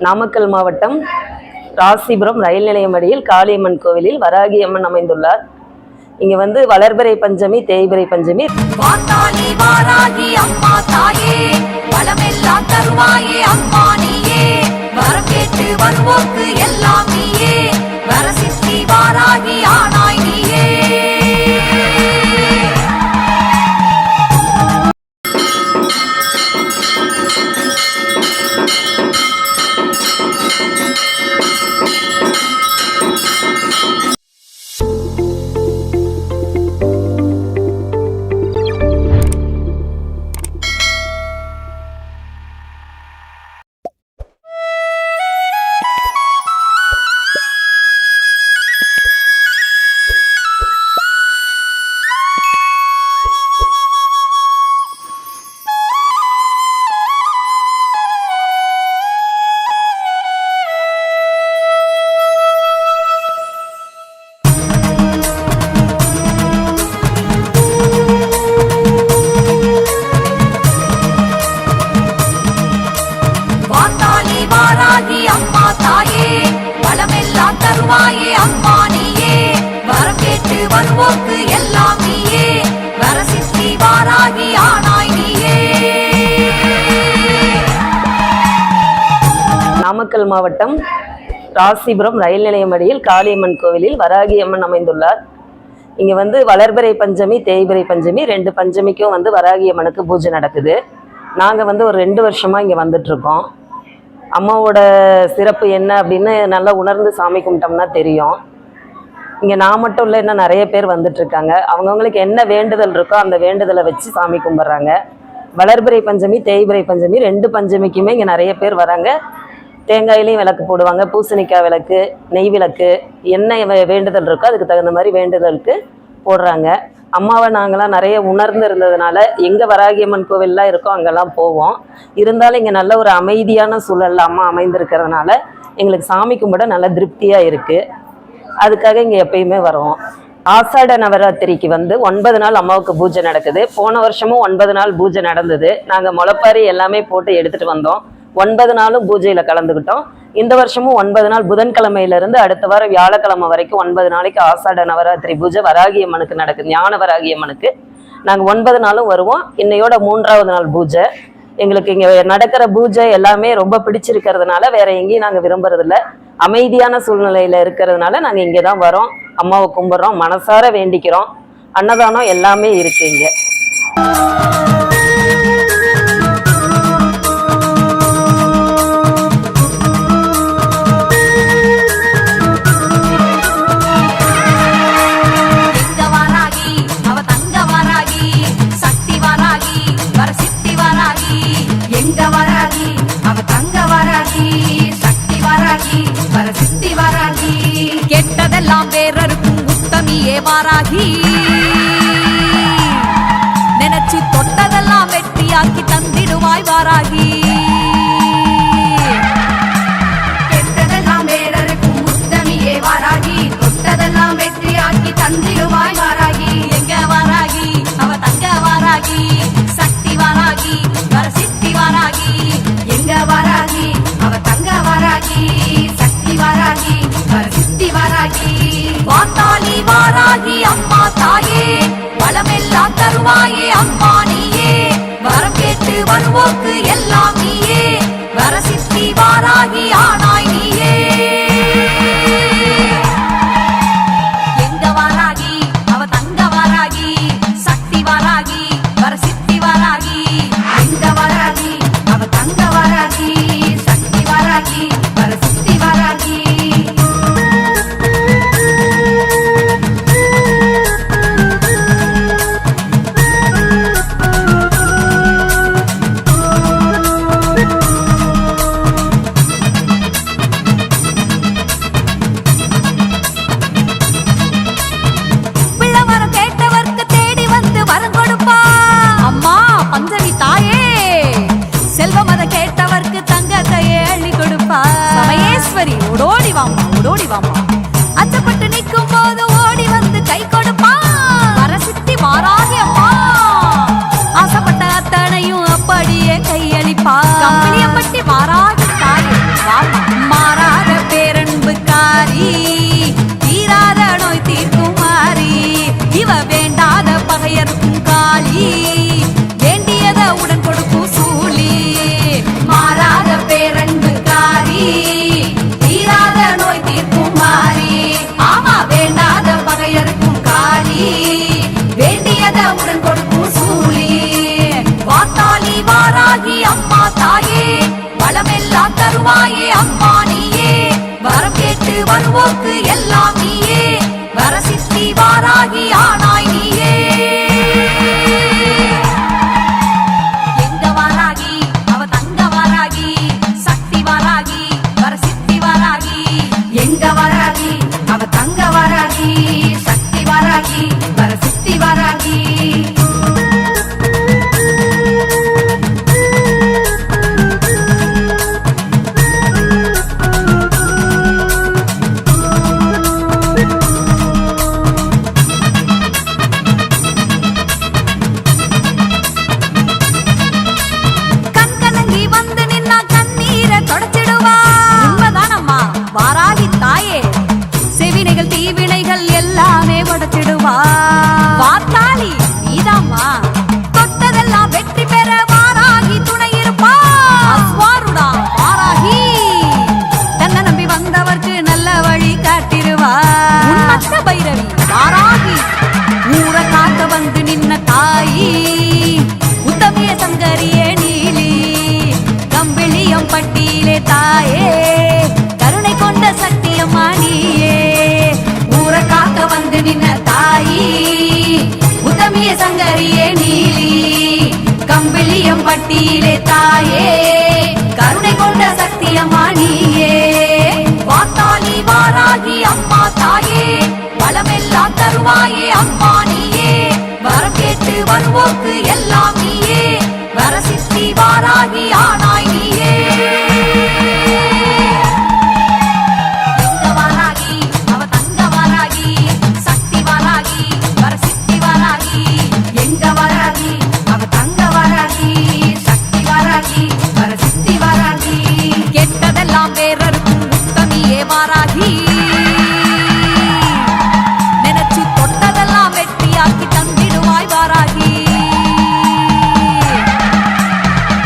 நாமக்கல் மாவட்டம் ராசிபுரம் ரயில் நிலையம் அடியில் காளியம்மன் கோவிலில் வராகி அம்மன் அமைந்துள்ளார். இங்க வந்து வளர்பிறை பஞ்சமி, தேய்பிறை பஞ்சமி. வாராகி அம்மா தாயே, வளமெல்லாம் தருவாயே அம்மா நீயே, வரம் கேட்டு வருவோக்கு எல்லாம் நீயே, வரசித்தி வாராகி ஆனாய் நீயே. வாராகி அம்மா தாயே, வளமெல்லாம் தருவாயே அம்மா நீயே, வரம் கேட்டு வருவோக்கு எல்லாம் நீயே, வரசித்தி வாராகி ஆனாய் நீயே. நாமக்கல் மாவட்டம் ராசிபுரம் ரயில் நிலையம் அடியில் காளியம்மன் கோவிலில் வராகி அம்மன் அமைந்துள்ளார். இங்க வந்து வளர்பிறை பஞ்சமி, தேய்பிறை பஞ்சமி, 2 பஞ்சமிக்கும் வந்து வராகி அம்மனுக்கு பூஜை நடக்குது. நாங்க வந்து ஒரு 2 வருஷமா இங்க வந்துட்டு இருக்கோம். அம்மாவோட சிறப்பு என்ன அப்படின்னு நல்லா உணர்ந்து சாமி கும்பிட்டோம்னா தெரியும். இங்கே நான் மட்டும் இல்லை, இன்னும் நிறைய பேர் வந்துட்டு இருக்காங்க. அவங்கவுங்களுக்கு என்ன வேண்டுதல் இருக்கோ அந்த வேண்டுதலை வச்சு சாமி கும்பிட்றாங்க. வளர்பிறை பஞ்சமி, தேய்பிறை பஞ்சமி 2 பஞ்சமிக்குமே இங்கே நிறைய பேர் வராங்க. தேங்காயிலையும் விளக்கு போடுவாங்க, பூசணிக்காய் விளக்கு, நெய் விளக்கு, என்ன வேண்டுதல் இருக்கோ அதுக்கு தகுந்த மாதிரி வேண்டுதலுக்கு போடுறாங்க. அம்மாவை நாங்களாம் நிறைய உணர்ந்து இருந்ததுனால எங்கே வராகியம்மன் கோவில்லாம் இருக்கோ அங்கெல்லாம் போவோம். இருந்தாலும் இங்கே நல்ல ஒரு அமைதியான சூழலில் அம்மா அமைந்திருக்கிறதுனால எங்களுக்கு சாமி கும்பிட நல்ல திருப்தியாக இருக்குது. அதுக்காக இங்கே எப்பயுமே வருவோம். ஆசாட நவராத்திரிக்கு வந்து 9 நாள் அம்மாவுக்கு பூஜை நடக்குது. போன வருஷமும் 9 நாள் பூஜை நடந்தது. நாங்கள் முளைப்பாரி எல்லாமே போட்டு எடுத்துகிட்டு வந்தோம். 9 நாளும் பூஜையில் கலந்துக்கிட்டோம். இந்த வருஷமும் 9 நாள் புதன்கிழமையிலிருந்து அடுத்த வாரம் வியாழக்கிழமை வரைக்கும் 9 நாளைக்கு ஆசாட நவராத்திரி பூஜை வராகி அம்மனுக்கு நடக்குது. ஞான வராகி அம்மனுக்கு நாங்கள் 9 நாளும் வருவோம். இன்னையோட 3ஆவது நாள் பூஜை. எங்களுக்கு இங்கே நடக்கிற பூஜை எல்லாமே ரொம்ப பிடிச்சிருக்கிறதுனால வேற எங்கேயும் நாங்கள் விரும்புறதில்ல. அமைதியான சூழ்நிலையில் இருக்கிறதுனால நாங்கள் இங்கே தான் வரோம். அம்மாவை கும்பிட்றோம், மனசார வேண்டிக்கிறோம். அன்னதானம் எல்லாமே இருக்கு இங்கே. கெட்டதெல்லாம் வேறருக்கும் உத்தமியே வாராகி, நினைச்சு தொட்டதெல்லாம் வெற்றியாக்கி தந்திடுவாய் வாராகி. கெட்டதெல்லாம் வேறருக்கும் உத்தமியே வாராகி, தொட்டதெல்லாம் வெற்றியாக்கி தந்திடுவாய் வாராகி. எங்க வாராகி அவ தங்க வாராகி, சக்தி வாராகி வரசித்தி வாராகி. எங்க வாராகி அவ தங்க வாராகி, சக்தி வாராகி வரசித்தி வாராகி. வாத்தாளி வாராகி அம்மா தாயே, வளமெல்லாம் தருவாயே அம்மா நீயே, வரம் கேட்டு வருவோக்கு எல்லாம் நீயே, வரசித்தி வாராகி ஆனாய் நீயே. எங்க வாராகி அவ தங்க வாராகி, சக்தி வாராகி வரசித்தி வாராகி. எங்க வாராகி அவ தங்க வாராகி, சக்தி வாராகி வரசித்தி வாராகி. தருவாயே அம்மா நீயே, வரம் கேட்டு வருவோக்கு எல்லாம் நீயே, வரசித்தி வாராகி ஆனாய் நீயே. எங்க வாராகி அவ தங்க வாராகி, சக்தி வாராகி வரசித்தி வாராகி. எங்க வாராகி அவ தங்க வாராகி, சக்தி வாராகி வரசித்தி வாராகி. தீவினைகள் எல்லாமே உடைச்சிடுவா வாத்தாளி நீதாம்மா, தொட்டதெல்லாம் வெற்றி பெற வாராகி துணை இருப்பா. அஸ்வாருடா வாராகி, தன்னை நம்பி வந்தவர்க்கு நல்ல வழி காட்டிடுவா. உன்மத்த பைரவி வாராகி, ஊர காக்க வந்து நின்ன தாயி, உத்தமிய சங்கரியே நீலி, கம்பிளியம் பட்டியிலே தாயே, கருணை கொண்ட சக்தியம்மா நீயே. காக்க வந்து நின்ன தாயி, உத்தமிய சங்கரியே நீலி, கம்பிளியம் பட்டியிலே தாயே, கருணை கொண்ட சக்தியம்மா நீயே. வாத்தாளி வாராகி அம்மா தாயே, வளமெல்லாம் தருவாயே அம்மா நீயே, வரம் கேட்டு வருவோக்கு எல்லாம் நீயே, வரசித்தி வாராகி ஆனாய் நீயே. கெட்டதெல்லாம் வேறருக்கும் உத்தமியே வாராகி, நினைச்சு தொட்டதெல்லாம் வெற்றியாக்கி தந்திடுவாய் வாராகி.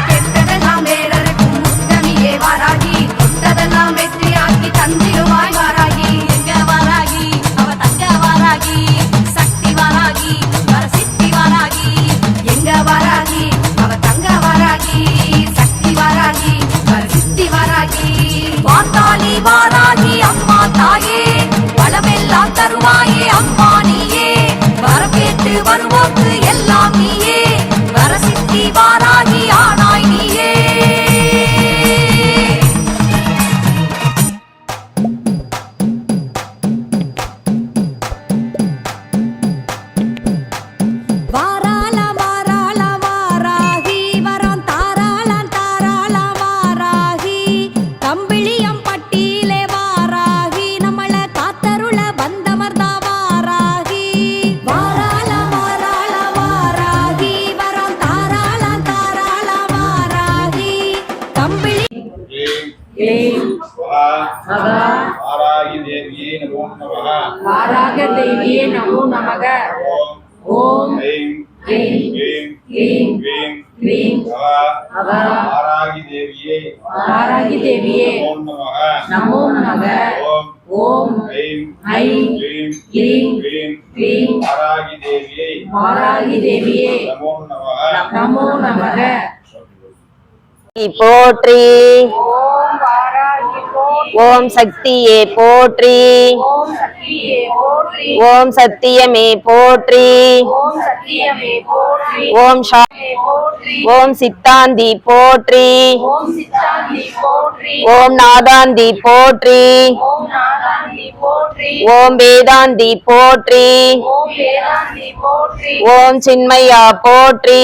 கெட்டதெல்லாம் வேறருக்கும் உத்தமியே வாராகி, தொட்டதெல்லாம் வெற்றியாக்கி தந்திடுவாய் வாராகி. எங்க வாராகி அவ தங்க வாராகி, சக்தி வாராகி வரசித்தி வாராகி. எங்க வாராகி அவ தங்க வாராகி, சக்தி வாராகி வரசித்தி வாராகி. வாத்தாளி வாராகி அம்மா தாயே, வளமெல்லாம் தருவாயே அம்மா நீயே, வரம் கேட்டு வருவோக்கு எல்லாம் நீயே, வரசித்தி வாராகி ஆனாய் நீயே. देविये नमो नमः। ओम क्लीं क्लीं क्लीं वारागी देविये नमो नमः। ओम ऐं क्लीं क्लीं वारागी देविये नमो नमः। போற்றி ஓம் சக்தியே போற்றி ஓம் சத்தியமே போற்றி ஓம் ஓம் சித்தாந்தி போற்றி ஓம் நாதாந்தி போற்றி ஓம் வேதாந்தி போற்றி ஓம் சின்மயா போற்றி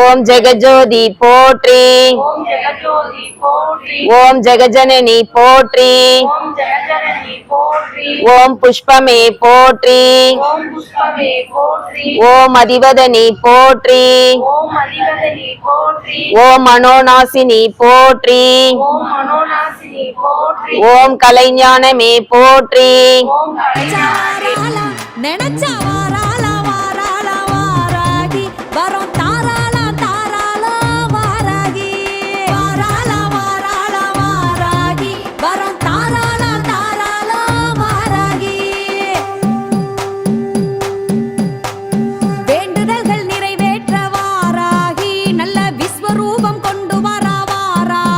ஓம் ஜெகஜோதி போற்றி ஓம் ஜெகஜனனி போற்றி ஓம் புஷ்பமே போற்றி ஓம் அதிவதனி போற்றி ஓம் மனோநாசினி போற்றி ஓம் கலைஞானமே போற்றி நினைச்சா வாரால வாரால வாராகி வரும் தாரால தாரால வாராகி வாரால வாரால வாராகி வரும் தாரால தாரால வாராகி வேண்டுதல்கள் நிறைவேற்ற வாராகி நல்ல விஸ்வரூபம் கொண்டு வர வாராகி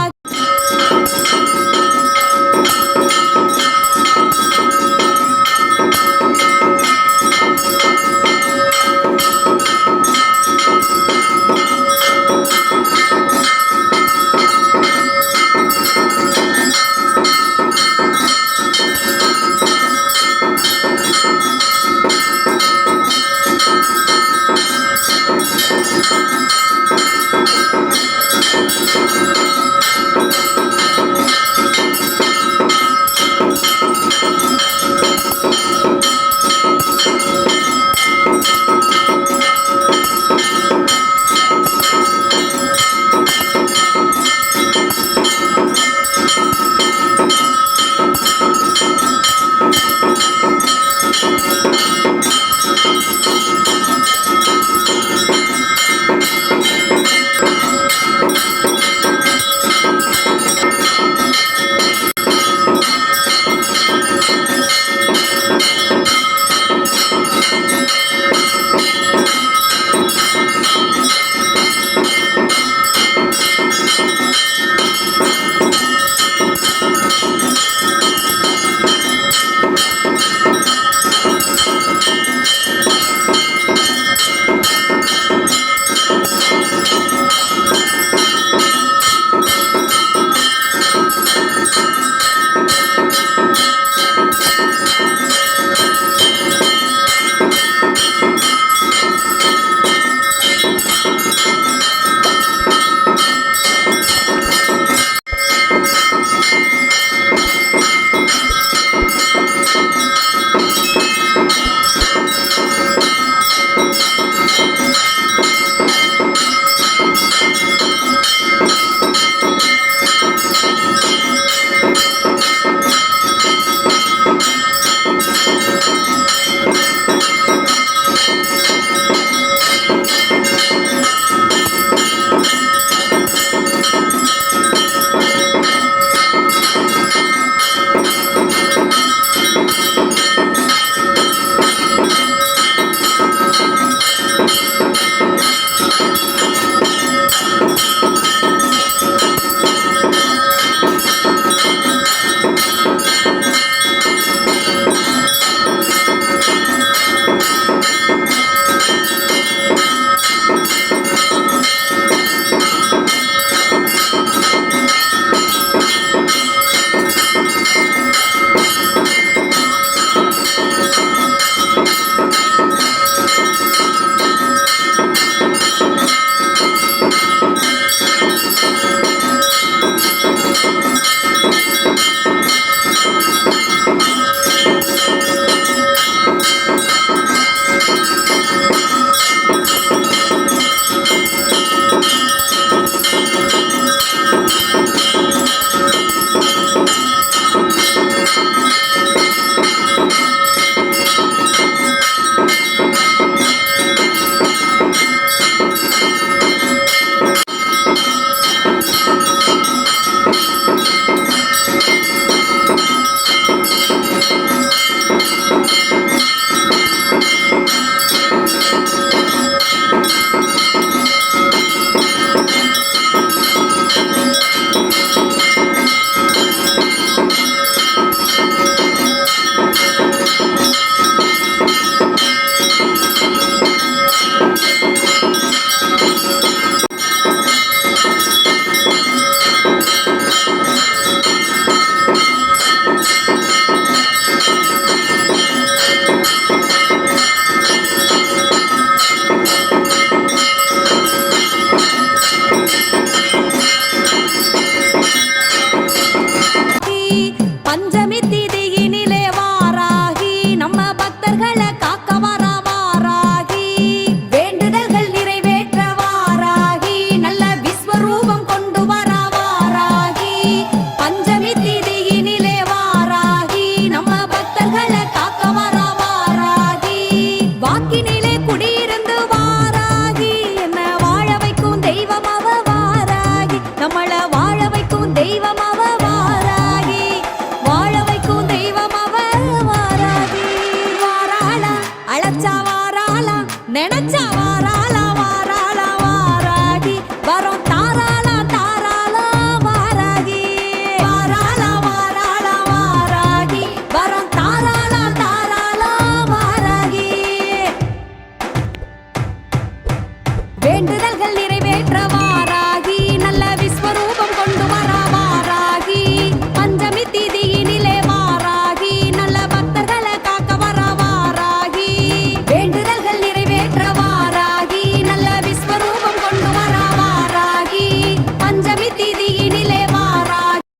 நினைச்சா